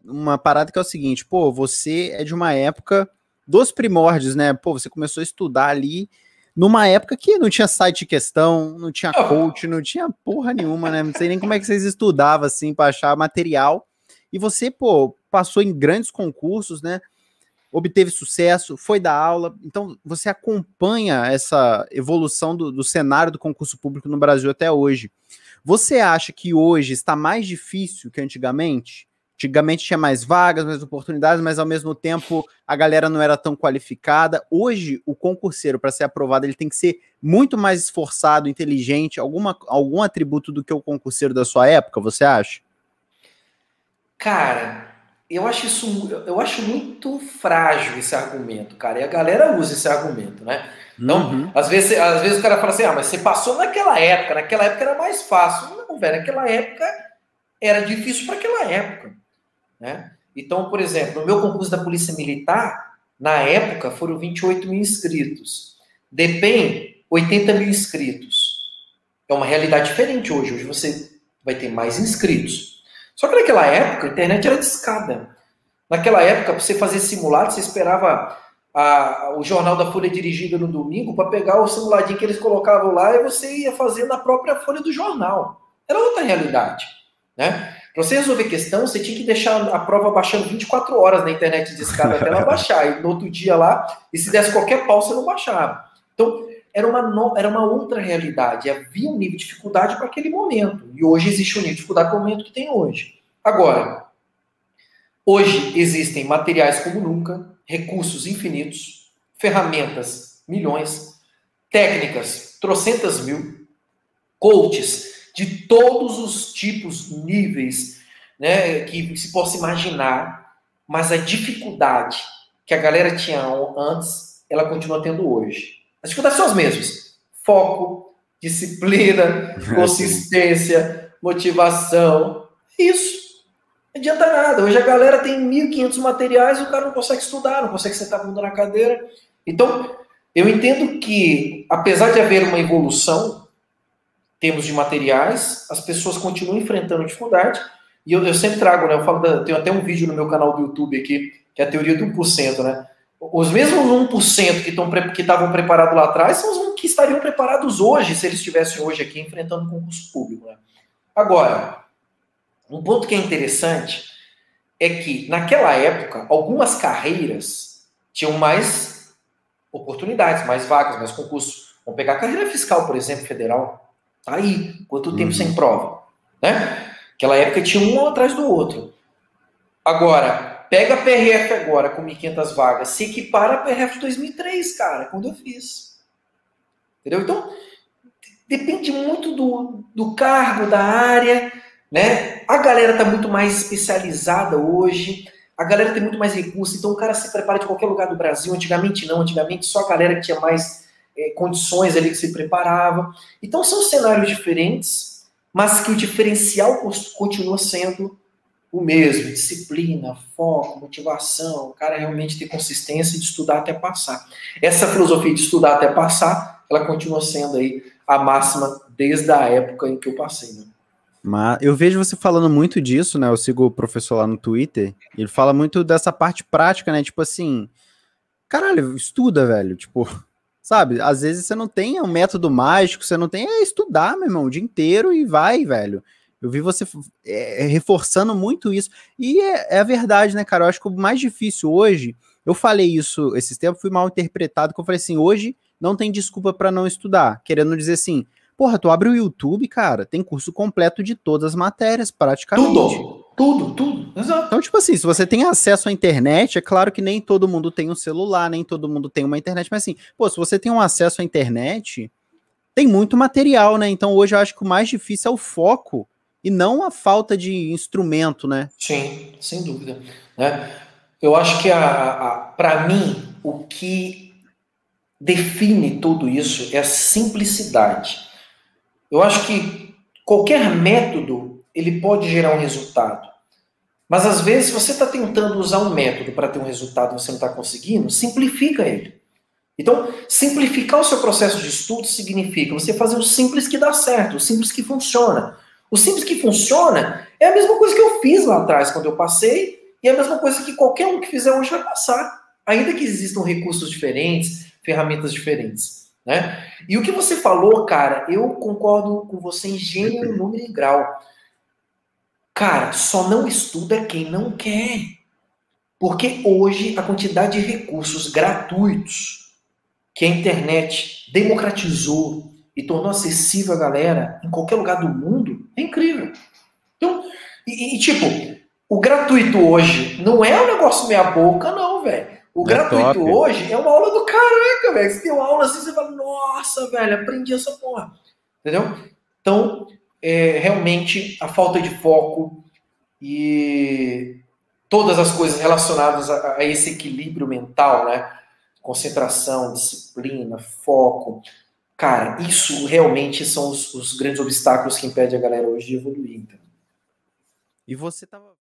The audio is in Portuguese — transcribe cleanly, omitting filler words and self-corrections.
uma parada que é o seguinte, pô, você é de uma época dos primórdios, né? Pô, você começou a estudar ali numa época que não tinha site de questão, não tinha coach, não tinha porra nenhuma, né? Não sei nem como é que vocês estudavam, assim, para achar material. E você, pô, passou em grandes concursos, né? Obteve sucesso, foi dar aula. Então, você acompanha essa evolução do cenário do concurso público no Brasil até hoje. Você acha que hoje está mais difícil que antigamente? Antigamente tinha mais vagas, mais oportunidades, mas ao mesmo tempo a galera não era tão qualificada. Hoje, o concurseiro, para ser aprovado, ele tem que ser muito mais esforçado, inteligente, algum atributo do que o concurseiro da sua época, você acha? Cara, eu acho muito frágil esse argumento, cara. E a galera usa esse argumento, né? Então, às vezes o cara fala assim, ah, mas você passou naquela época era mais fácil. Não, velho, naquela época era difícil para aquela época, né? Então, por exemplo, no meu concurso da Polícia Militar, na época foram 28 mil inscritos. DPEM, 80 mil inscritos. É uma realidade diferente hoje. Hoje você vai ter mais inscritos. Só que naquela época a internet era discada. Naquela época, para você fazer simulado, você esperava o jornal da Folha dirigida no domingo para pegar o simuladinho que eles colocavam lá e você ia fazer na própria folha do jornal. Era outra realidade, né? Para você resolver questão, você tinha que deixar a prova baixando 24 horas na internet discada até ela baixar. E no outro dia lá, e se desse qualquer pau, você não baixava. Então, era uma outra realidade. Havia um nível de dificuldade para aquele momento. E hoje existe um nível de dificuldade para o momento que tem hoje. Agora, hoje existem materiais como nunca, recursos infinitos, ferramentas, milhões, técnicas, trocentas mil, coaches de todos os tipos, níveis, né, que se possa imaginar, mas a dificuldade que a galera tinha antes, ela continua tendo hoje. As dificuldades são as mesmas. Foco, disciplina, consistência, motivação. Isso. Não adianta nada. Hoje a galera tem 1.500 materiais e o cara não consegue estudar, não consegue sentar a bunda na cadeira. Então, eu entendo que, apesar de haver uma evolução em termos de materiais, as pessoas continuam enfrentando dificuldade. E eu sempre trago, né? Eu falo tenho até um vídeo no meu canal do YouTube aqui, que é a teoria do 1%, né? Os mesmos 1% que estavam preparados lá atrás são os que estariam preparados hoje, se eles estivessem hoje aqui enfrentando um concurso público, né? Agora, um ponto que é interessante é que, naquela época, algumas carreiras tinhão mais oportunidades, mais vagas, mais concursos. Vamos pegar a carreira fiscal, por exemplo, federal. Tá aí, quanto tempo sem prova, né? Naquela época tinha um atrás do outro. Agora, pega a PRF agora com 1.500 vagas, se equipara a PRF de 2003, cara, quando eu fiz. Entendeu? Então, depende muito do cargo, da área, né? A galera está muito mais especializada hoje, a galera tem muito mais recursos, então o cara se prepara de qualquer lugar do Brasil. Antigamente não, antigamente só a galera que tinha mais condições ali que se preparava. Então são cenários diferentes, mas que o diferencial continua sendo o mesmo: disciplina, foco, motivação, o cara realmente ter consistência de estudar até passar. Essa filosofia de estudar até passar, ela continua sendo aí a máxima desde a época em que eu passei, né? Mas eu vejo você falando muito disso, né? Eu sigo o professor lá no Twitter, e ele fala muito dessa parte prática, né? Tipo assim, caralho, estuda, velho. Tipo, sabe? Às vezes você não tem um método mágico, você não tem, estudar, meu irmão, o dia inteiro e vai, velho. Eu vi você reforçando muito isso. E é a verdade, né, cara? Eu acho que o mais difícil hoje, eu falei isso esses tempos, fui mal interpretado, que eu falei assim, hoje não tem desculpa para não estudar. Querendo dizer assim, porra, tu abre o YouTube, cara, tem curso completo de todas as matérias, praticamente. Tudo. Exato. Então, tipo assim, se você tem acesso à internet, é claro que nem todo mundo tem um celular, nem todo mundo tem uma internet, mas assim, pô, se você tem um acesso à internet, tem muito material, né? Então hoje eu acho que o mais difícil é o foco e não a falta de instrumento, né? Sim, sem dúvida. Né? Eu acho que, para mim, o que define tudo isso é a simplicidade. Eu acho que qualquer método, ele pode gerar um resultado. Mas, às vezes, você está tentando usar um método para ter um resultado e você não está conseguindo, simplifica ele. Então, simplificar o seu processo de estudo significa você fazer o simples que dá certo, o simples que funciona. O simples que funciona é a mesma coisa que eu fiz lá atrás, quando eu passei, e é a mesma coisa que qualquer um que fizer hoje vai passar. Ainda que existam recursos diferentes, ferramentas diferentes, né? E o que você falou, cara, eu concordo com você em gênero, número e grau. Cara, só não estuda quem não quer. Porque hoje a quantidade de recursos gratuitos que a internet democratizou e tornou acessível a galera em qualquer lugar do mundo é incrível. Então, tipo, o gratuito hoje não é um negócio meia boca, não, velho. O gratuito hoje é uma aula do caraca, velho. Você tem uma aula assim, você fala, nossa, velho, aprendi essa porra. Entendeu? Então, realmente, a falta de foco e todas as coisas relacionadas a esse equilíbrio mental, né? Concentração, disciplina, foco. Cara, isso realmente são os grandes obstáculos que impedem a galera hoje de evoluir. Então. E você tava